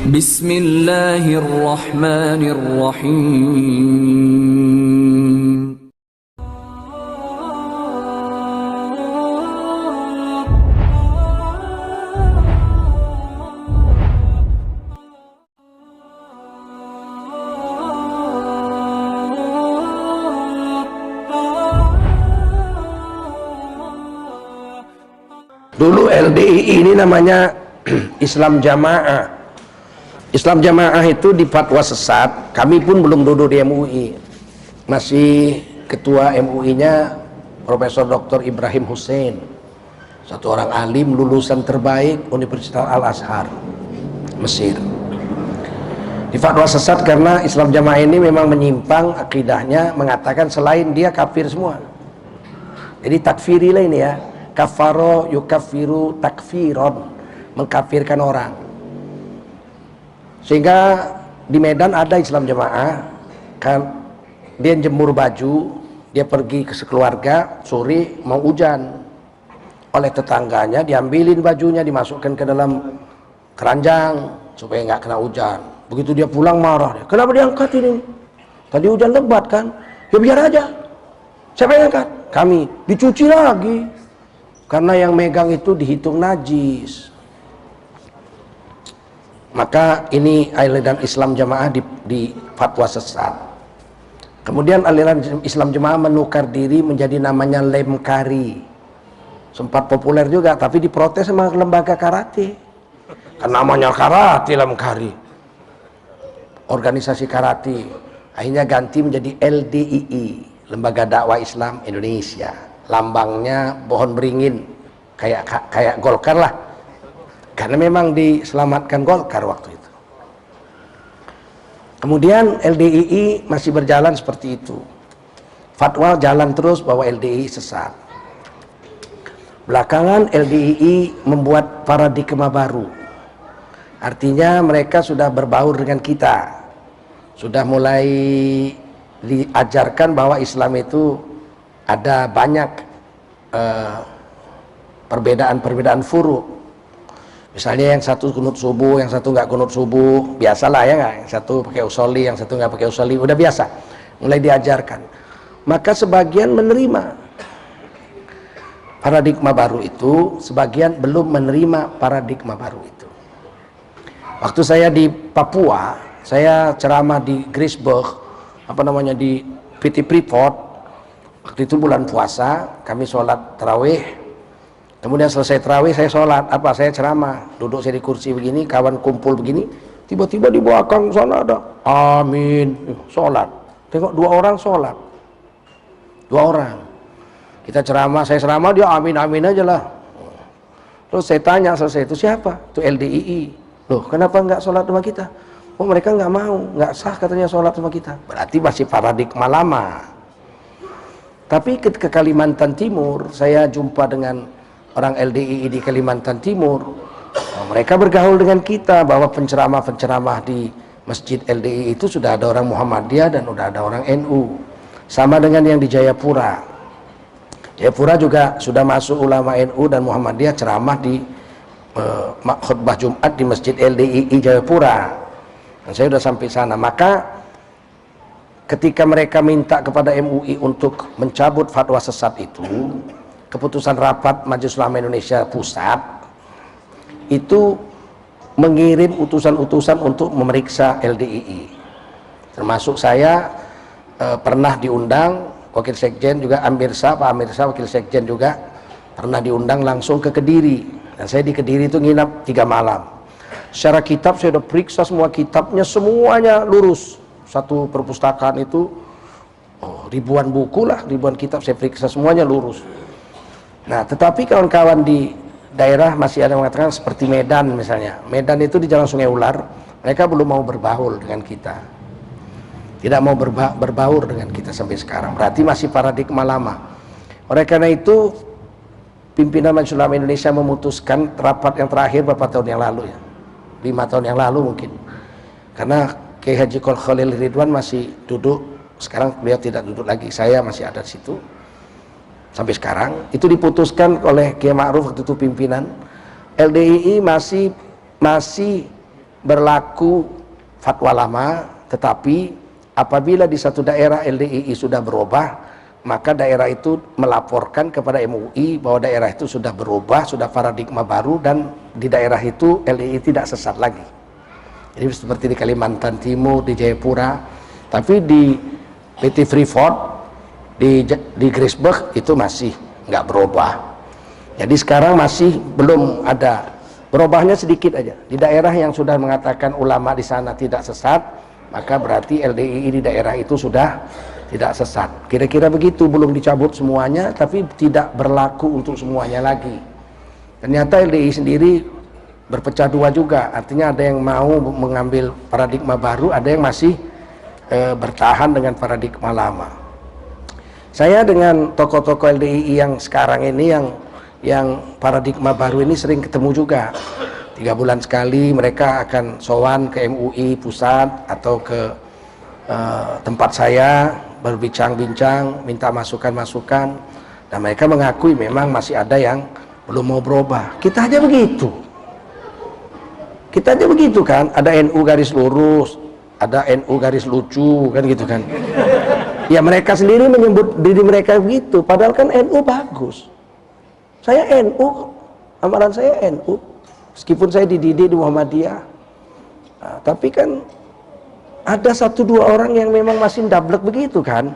Bismillahirrahmanirrahim. Dulu LDII ini namanya Islam Jamaah. Islam Jamaah itu di fatwa sesat. Kami pun belum duduk di MUI. Masih ketua MUI-nya Profesor Dr. Ibrahim Hussein, satu orang alim lulusan terbaik Universitas Al-Azhar Mesir. Di fatwa sesat karena Islam Jamaah ini memang menyimpang akidahnya, mengatakan selain dia kafir semua. Jadi takfiri lah ini ya. Kafaro yukafiru takfiron, mengkafirkan orang. Sehingga di Medan ada Islam Jamaah, kan dia jemur baju, dia pergi ke sekeluarga, sore mau hujan, oleh tetangganya diambilin bajunya, dimasukkan ke dalam keranjang supaya nggak kena hujan. Begitu dia pulang marah, dia, kenapa diangkat ini? Tadi hujan lebat kan? Ya biar aja. Siapa yang angkat? Kami. Dicuci lagi. Karena yang megang itu dihitung najis. Maka ini aliran Islam Jamaah di fatwa sesat. Kemudian aliran Islam Jamaah menukar diri menjadi namanya Lemkari. Sempat populer juga, tapi diprotes sama lembaga karate. Kan namanya karate Lemkari, organisasi karate. Akhirnya ganti menjadi LDII, Lembaga Dakwah Islam Indonesia. Lambangnya pohon beringin, kayak Golkar lah, karena memang diselamatkan Golkar waktu itu. Kemudian LDII masih berjalan seperti itu, fatwa jalan terus bahwa LDII sesat. Belakangan LDII membuat paradigma baru, artinya mereka sudah berbaur dengan kita, sudah mulai diajarkan bahwa Islam itu ada banyak perbedaan furu. Misalnya yang satu kunut subuh, yang satu nggak kunut subuh, biasalah ya nggak? Yang satu pakai usoli, yang satu nggak pakai usoli, udah biasa. Mulai diajarkan. Maka sebagian menerima paradigma baru itu, sebagian belum menerima paradigma baru itu. Waktu saya di Papua, saya ceramah di Grisberg, di PT Freeport. Waktu itu bulan puasa, kami sholat tarawih. Kemudian selesai tarawih saya sholat, saya ceramah, duduk saya di kursi begini, kawan kumpul begini, tiba-tiba di belakang sana ada amin, sholat. Tengok dua orang sholat, dua orang. Kita ceramah, saya ceramah, dia amin aja lah. Terus saya tanya selesai, itu siapa? Itu LDII. Loh, kenapa nggak sholat sama kita? Oh, mereka nggak mau, nggak sah katanya sholat sama kita. Berarti masih paradigma lama. Tapi ke Kalimantan Timur, saya jumpa dengan orang LDII di Kalimantan Timur. Mereka bergaul dengan kita bahwa penceramah-penceramah di Masjid LDII itu sudah ada orang Muhammadiyah dan sudah ada orang NU. Sama dengan yang di Jayapura. Jayapura juga sudah masuk ulama NU dan Muhammadiyah ceramah di khutbah Jumat di Masjid LDII Jayapura. Dan saya sudah sampai sana. Maka ketika mereka minta kepada MUI untuk mencabut fatwa sesat itu, keputusan rapat Majelis Ulama Indonesia Pusat itu mengirim utusan-utusan untuk memeriksa LDII. Termasuk saya pernah diundang, Wakil Sekjen juga Pak Amirsa Wakil Sekjen juga pernah diundang langsung ke Kediri. Dan saya di Kediri itu nginap 3 malam. Secara kitab saya sudah periksa semua kitabnya, semuanya lurus. Satu perpustakaan itu ribuan buku lah, ribuan kitab saya periksa semuanya lurus. Nah, tetapi kawan-kawan di daerah masih ada yang mengatakan seperti Medan misalnya. Medan itu di Jalan Sungai Ular, mereka belum mau berbaur dengan kita. Tidak mau berbaur dengan kita sampai sekarang. Berarti masih paradigma lama. Oleh karena itu, pimpinan Majelis Ulama Indonesia memutuskan rapat yang terakhir beberapa tahun yang lalu ya. 5 tahun yang lalu mungkin. Karena Kiai Haji Khalil Ridwan masih duduk, sekarang beliau tidak duduk lagi, saya masih ada di situ sampai sekarang. Itu diputuskan oleh Kiai Ma'ruf waktu itu pimpinan LDII masih berlaku fatwa lama, tetapi apabila di satu daerah LDII sudah berubah, maka daerah itu melaporkan kepada MUI bahwa daerah itu sudah berubah, sudah paradigma baru, dan di daerah itu LDII tidak sesat lagi. Jadi seperti di Kalimantan Timur, di Jayapura, tapi di PT Freeport, di Grisberg itu masih nggak berubah. Jadi sekarang masih belum ada, berubahnya sedikit aja. Di daerah yang sudah mengatakan ulama di sana tidak sesat, maka berarti LDII di daerah itu sudah tidak sesat. Kira-kira begitu, belum dicabut semuanya, tapi tidak berlaku untuk semuanya lagi. Ternyata LDII sendiri berpecah dua juga, artinya ada yang mau mengambil paradigma baru, ada yang masih bertahan dengan paradigma lama. Saya dengan tokoh-tokoh LDII yang sekarang ini, yang paradigma baru ini sering ketemu juga. 3 bulan sekali mereka akan sowan ke MUI pusat atau ke tempat saya, berbincang-bincang, minta masukan-masukan, dan mereka mengakui memang masih ada yang belum mau berubah. Kita aja begitu kan, ada NU garis lurus, ada NU garis lucu, kan gitu kan. Ya mereka sendiri menyebut diri mereka begitu, padahal kan NU bagus. Saya NU, amalan saya NU, meskipun saya dididik di Muhammadiyah. Nah, tapi kan ada 1-2 orang yang memang masih dablek begitu kan,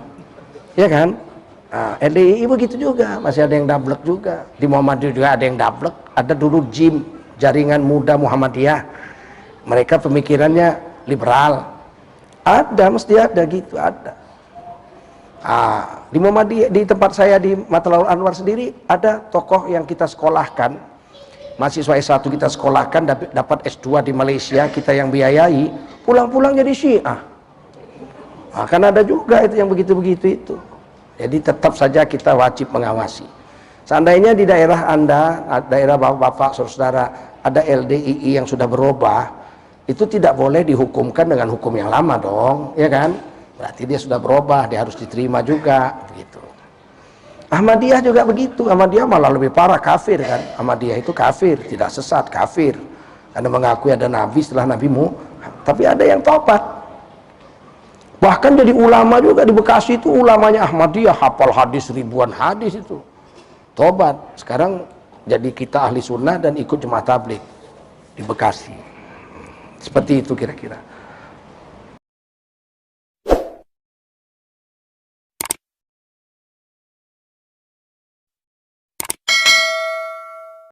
ya kan. Nah, LDII begitu juga, masih ada yang dablek juga. Di Muhammadiyah juga ada yang dablek. Ada dulu JIM, Jaringan Muda Muhammadiyah, mereka pemikirannya liberal. Ada, mesti ada gitu, ada. Di Muhammadiyah, di tempat saya di Matlaul Anwar sendiri, ada tokoh yang kita sekolahkan, mahasiswa S1 kita sekolahkan, dapat S2 di Malaysia, kita yang biayai, pulang-pulang jadi Syiah. Kan ada juga itu yang begitu-begitu itu. Jadi tetap saja kita wajib mengawasi. Seandainya di daerah Anda, daerah bapak-bapak, saudara, ada LDII yang sudah berubah, itu tidak boleh dihukumkan dengan hukum yang lama dong, ya kan? Berarti dia sudah berubah, dia harus diterima juga, begitu. Ahmadiyah juga begitu. Ahmadiyah malah lebih parah, kafir kan. Ahmadiyah itu kafir, tidak sesat, kafir. Karena mengakui ada nabi setelah nabimu, tapi ada yang tobat. Bahkan jadi ulama juga di Bekasi itu, ulamanya Ahmadiyah, hafal hadis ribuan hadis itu. Tobat. Sekarang jadi kita ahli sunnah dan ikut jemaah tabligh di Bekasi. Seperti itu kira-kira.